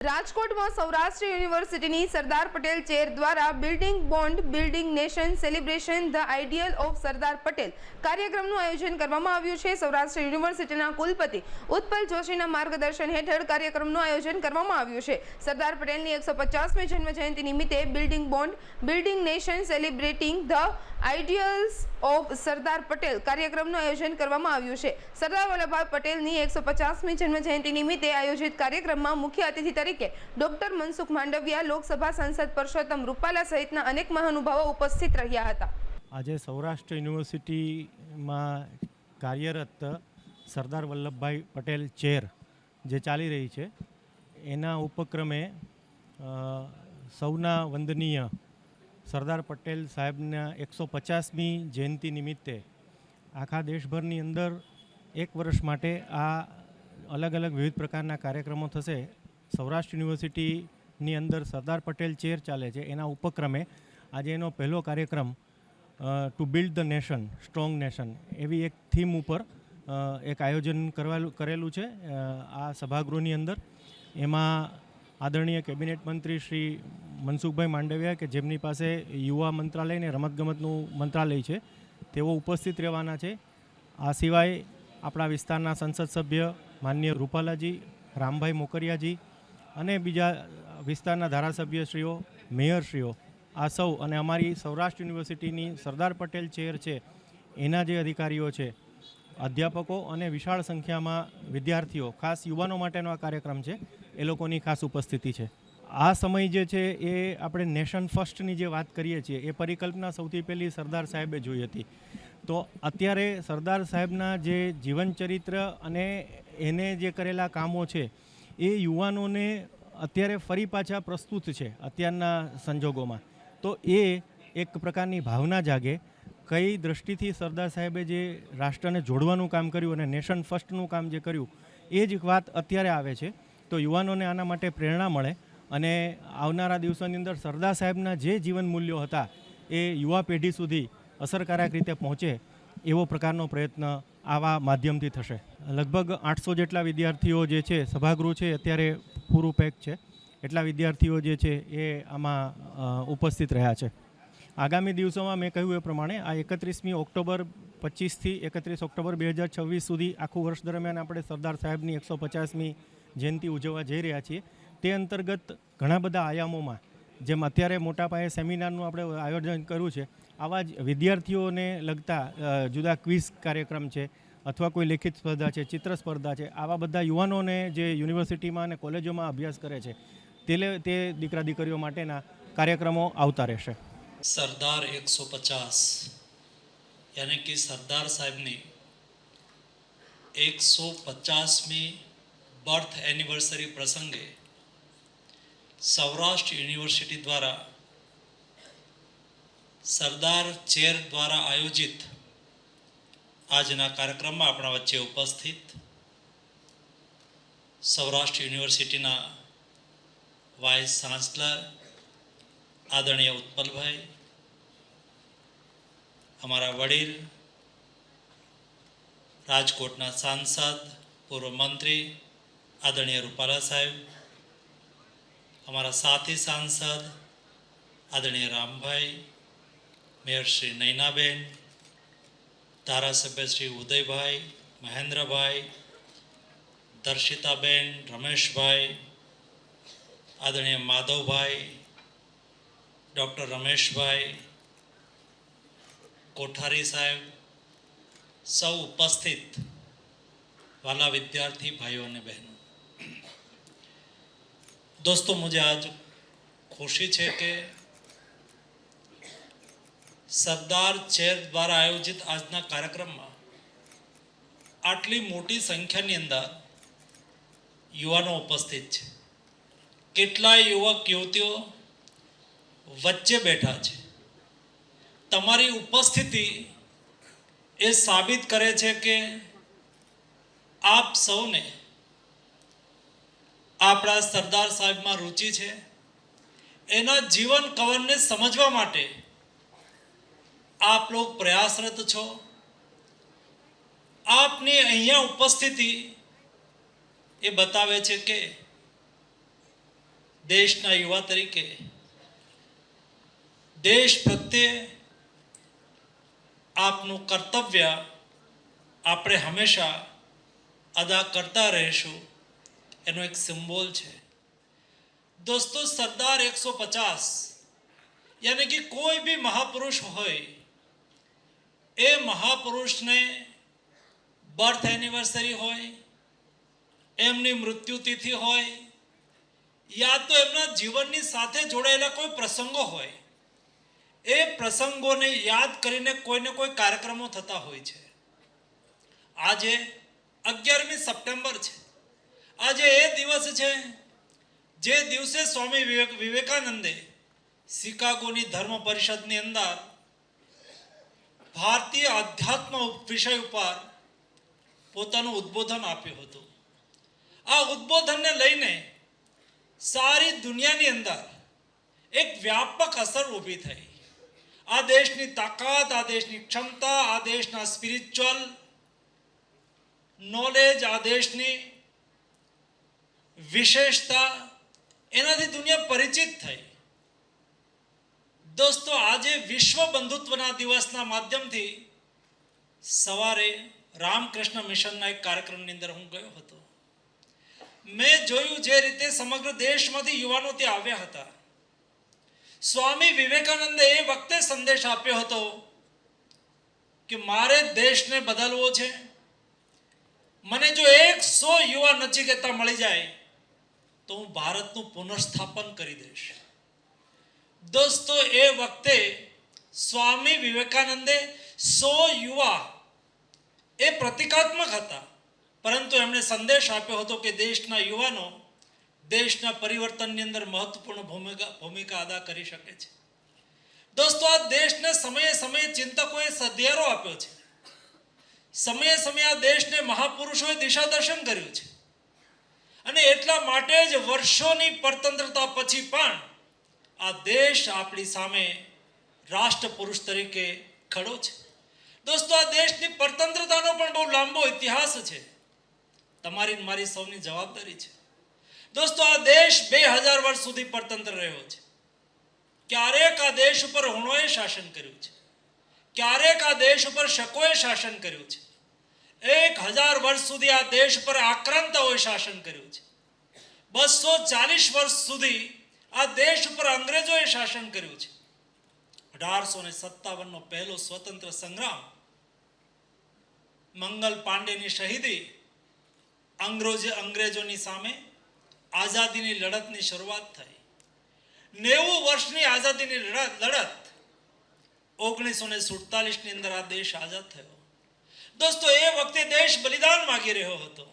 રાજકોટમાં સૌરાષ્ટ્ર યુનિવર્સિટીની સરદાર પટેલ ચેર દ્વારા building bond building nation celebration the ideal of Sardar Patel કાર્યક્રમનું આયોજન કરવામાં આવ્યું છે। સૌરાષ્ટ્ર યુનિવર્સિટીના કુલપતિ ઉત્પલ જોશીના માર્ગદર્શન હેઠળ કાર્યક્રમનું આયોજન કરવામાં આવ્યું છે। સરદાર પટેલની 150મી જન્મ જયંતિ નિમિત્તે building bond building nation celebrating the ideals of Sardar Patel કાર્યક્રમનું આયોજન કરવામાં આવ્યું છે। સરદાર વલ્લભભાઈ પટેલની 150મી જન્મ જયંતિ નિમિત્તે આયોજિત કાર્યક્રમમાં મુખ્ય અતિથિ તરીકે ડોક્ટર મનસુખ માંડવિયા, લોકસભા સાંસદ પરસોત્તમ રૂપાલા સહિતના અનેક મહાનુભાવો ઉપસ્થિત રહ્યા હતા। આજે સૌરાષ્ટ્ર યુનિવર્સિટીમાં કાર્યરત સરદાર વલ્લભભાઈ પટેલ ચેર જે ચાલી રહી છે એના ઉપક્રમે સૌના વંદનીય સરદાર પટેલ સાહેબના 150મી જયંતિ નિમિત્તે આખા દેશભરની અંદર એક વર્ષ માટે આ અલગ અલગ વિવિધ પ્રકારના કાર્યક્રમો થશે। સૌરાષ્ટ્ર યુનિવર્સિટીની અંદર સરદાર પટેલ ચેર ચાલે છે, એના ઉપક્રમે આજે એનો પહેલો કાર્યક્રમ to build the nation strong nation એવી એક થીમ ઉપર એક આયોજન કરેલું છે આ સભાગૃહની અંદર। એમાં આદરણીય કેબિનેટ મંત્રી શ્રી મનસુખભાઈ માંડવિયા કે જેમની પાસે યુવા મંત્રાલય ને રમતગમતનું મંત્રાલય છે તેઓ ઉપસ્થિત રહેવાના છે। આ સિવાય આપણા વિસ્તારના સંસદ સભ્ય માનનીય રૂપાલાજી, રામભાઈ મોકરિયાજી અને બીજા વિસ્તારના ધારાસભ્યશ્રીઓ, મેયરશ્રીઓ આ સૌ અને અમારી સૌરાષ્ટ્ર યુનિવર્સિટીની સરદાર પટેલ ચેર છે એના જે અધિકારીઓ છે, અધ્યાપકો અને વિશાળ સંખ્યામાં વિદ્યાર્થીઓ, ખાસ યુવાનો માટેનો આ કાર્યક્રમ છે, એ લોકોની ખાસ ઉપસ્થિતિ છે। આ સમય જે છે એ આપણે નેશન ફર્સ્ટની જે વાત કરીએ છીએ એ પરિકલ્પના સૌથી પહેલી સરદાર સાહેબે જોઈ હતી। તો અત્યારે સરદાર સાહેબના જે જીવનચરિત્ર અને એને જે કરેલા કામો છે એ યુવાનોને અત્યારે ફરી પાછા પ્રસ્તુત છે અત્યારના સંજોગોમાં। તો એ એક પ્રકારની ભાવના જાગે કઈ દૃષ્ટિથી સરદાર સાહેબે જે રાષ્ટ્રને જોડવાનું કામ કર્યું અને નેશન ફર્સ્ટનું કામ જે કર્યું એ જ વાત અત્યારે આવે છે। તો યુવાનોને આના માટે પ્રેરણા મળે અને આવનારા દિવસોની અંદર સરદાર સાહેબના જે જીવન મૂલ્યો હતા એ યુવા પેઢી સુધી અસરકારક રીતે પહોંચે એવો પ્રકારનો પ્રયત્ન આવા માધ્યમથી થશે। લગભગ 800 જેટલા વિદ્યાર્થીઓ જે છે, સભાગૃહ છે અત્યારે પૂરું પેક છે, એટલા વિદ્યાર્થીઓ જે છે એ આમાં ઉપસ્થિત રહ્યા છે। આગામી દિવસોમાં મેં કહ્યું એ પ્રમાણે આ 31મી ઓક્ટોબર 25થી 31 ઓક્ટોબર 2026 સુધી આખું વર્ષ દરમિયાન આપણે સરદાર સાહેબની 150મી જયંતિ ઉજવવા જઈ રહ્યા છીએ। તે અંતર્ગત ઘણા બધા આયામોમાં જેમ અત્યારે મોટા પાયે સેમિનારનું આપણે આયોજન કર્યું છે, આવા જ વિદ્યાર્થીઓને લગતા જુદા ક્વિઝ કાર્યક્રમ છે અથવા કોઈ લેખિત સ્પર્ધા છે, ચિત્ર સ્પર્ધા છે, આવા બધા યુવાનોને જે યુનિવર્સિટીમાં અને કોલેજોમાં અભ્યાસ કરે છે તે દીકરા દીકરીઓ માટેના કાર્યક્રમો આવતા રહેશે। सरदार 150 यानी कि सरदार साहब ने 150મી बर्थ एनिवर्सरी प्रसंगे सौराष्ट्र यूनिवर्सिटी द्वारा सरदार चेर द्वारा आयोजित આજના કાર્યક્રમમાં આપણા વચ્ચે ઉપસ્થિત સૌરાષ્ટ્ર યુનિવર્સિટીના વાઇસ ચાન્સલર આદરણીય ઉત્પલભાઈ, અમારા વડીલ રાજકોટના સાંસદ પૂર્વ મંત્રી આદરણીય રૂપાલા સાહેબ, અમારા સાથી સાંસદ આદરણીય રામભાઈ, મેયર શ્રી નૈનાબેન, ધારાસભ્ય શ્રી ઉદયભાઈ, મહેન્દ્રભાઈ, દર્શિતાબેન, રમેશભાઈ, આદરણીય માધવભાઈ, ડૉક્ટર રમેશભાઈ, કોઠારી સાહેબ, સૌ ઉપસ્થિત वाला विद्यार्थी भाइयों ने बहनों, दोस्तों मुझे आज खुशी है कि सरदार चेर द्वारा आयोजित આજના કાર્યક્રમમાં આટલી મોટી સંખ્યાની અંદર યુવાનો ઉપસ્થિત છે। કેટલાય યુવક યુવતીઓ વચ્ચે બેઠા છે। તમારી ઉપસ્થિતિ એ સાબિત કરે છે કે આપ સૌને આપણા સરદાર સાહેબમાં રુચિ છે, એના જીવન કવનને સમજવા માટે आप लोग प्रयासरत છો। આપની અહીંયા ઉપસ્થિતિ એ બતાવે છે કે દેશના યુવા તરીકે દેશ પ્રત્યે આપનું કર્તવ્ય આપણે હંમેશા અદા કરતા રહીશું એનો એક સિમ્બોલ છે. દોસ્તો, સરદાર 150 યાनी कि कोई भी महापुरुष होय ए महापुरुष ने बर्थ एनिवर्सरी होय, एमनी मृत्यु तिथि होय या तो एमना जीवननी साथे जोड़ेला कोई प्रसंगो होय, ए प्रसंगोने याद करीने कोई ने कोई कार्यक्रमों थता होय छे. आजे 11મી સપ્ટેમ્બર છે. આજે એ દિવસ છે જે દિવસે સ્વામી વિવેકાનંદે શિકાગોની ધર્મ પરિષદની અંદર ભારતીય આધ્યાત્મ વિષય ઉપર પોતાનું ઉદ્બોધન આપ્યું હતું. આ ઉદ્બોધનને લઈને સારી દુનિયાની અંદર એક વ્યાપક અસર ઊભી થઈ. આ દેશની તાકાત, આ દેશની ક્ષમતા, આ દેશના સ્પિરિચ્યુઅલ નોલેજ, આ દેશની વિશેષતા, એનાથી દુનિયા પરિચિત થઈ. દોસ્તો, આજે વિશ્વ બંધુત્વના દિવસના માધ્યમથી સવારે રામકૃષ્ણ મિશનના એક કાર્યક્રમની અંદર હું ગયો હતો. મેં જોયું જે રીતે સમગ્ર દેશમાંથી યુવાનો ત્યાં આવ્યા હતા. સ્વામી વિવેકાનંદે એ વખતે સંદેશ આપ્યો હતો કે મારે દેશને બદલવો છે. મને જો 100 યુવા નચિકેતા મળી જાય તો હું ભારતનું પુનર્સ્થાપન કરી દઈશ. દોસ્તો, એ વખતે સ્વામી વિવેકાનંદે 100 યુવા એ પ્રતિકાત્મક હતા, પરંતુ એમણે સંદેશ આપ્યો હતો કે દેશના યુવાનો દેશના પરિવર્તનની અંદર મહત્વપૂર્ણ ભૂમિકા અદા કરી શકે છે. દોસ્તો, આ દેશને સમયે સમયે ચિંતકોએ સધિયારો આપ્યો છે. સમયે સમયે આ દેશને મહાપુરુષોએ દિશાદર્શન કર્યું છે. અને એટલા માટે જ વર્ષોની પરતંત્રતા પછી પણ આ દેશ આપણી સામે રાષ્ટ્ર પુરુષ તરીકે ખડો છે. દોસ્તો, આ દેશની પરતંત્રતાનો પણ બહુ લાંબો ઇતિહાસ છે. તમારી મારી સૌની જવાબદારી છે. દોસ્તો, આ દેશ 2000 વર્ષ સુધી પરતંત્ર રહ્યો છે. ક્યારેક આ દેશ ઉપર હુણોએ શાસન કર્યું છે, ક્યારેક આ દેશ ઉપર શકોએ શાસન કર્યું છે. 1000 વર્ષ સુધી આ દેશ પર આક્રાંતાઓએ શાસન કર્યું છે. 240 વર્ષ સુધી આ દેશ ઉપર અંગ્રેજોએ શાસન કર્યું છે. 1857નો પહેલો સ્વતંત્ર સંગ્રામ, મંગલ પાંડેની શહીદી, અંગ્રેજોની સામે આઝાદીની લડતની શરૂઆત થઈ. 90 વર્ષની આઝાદીની લડત 1947ની અંદર આ દેશ આઝાદ થયો. દોસ્તો, એ વખતે દેશ બલિદાન માગી રહ્યો હતો.